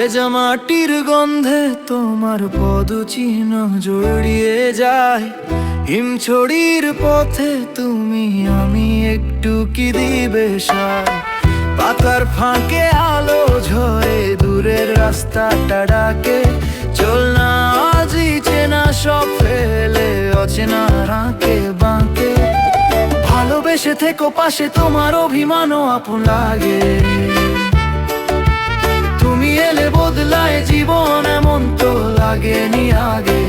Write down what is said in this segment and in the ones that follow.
ভেজা মাটির গন্ধে তোমার পদচিহ্ন জড়িয়ে যায়। হিমছড়ির পথে তুমি আমি একটু কি দিবে সায়। পাতার ফাঁকে আলো ঝরে দূরের রাস্তাটা ডাকে। চল না আজই চেনা সব ফেলে অচেনা রাঁকে বাঁকে। ভালোবেসে থেকো পাশে তোমার অভিমানও আপন লাগে। তুমি এলে বদলায় জীবন এমন তো লাগেনি আগে।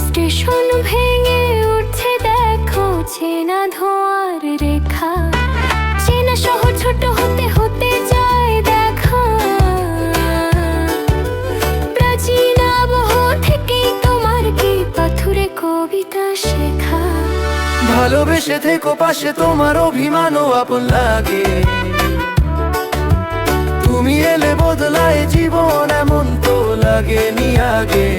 স্টেশন ভেঙে উঠছে দেখো চেনা ধোঁয়ার রেখা। চেনা শহর ছোট হতে হতে যায় দেখা। প্রাচীন আবহ থেকেই তোমার কি পাথুরে কবিতা শেখা। ভালোবেসে থেকো পাশে তোমার অভিমানও আপন লাগে। তুমি এলে বদলায় জীবন এমন তো লাগেনি আগে।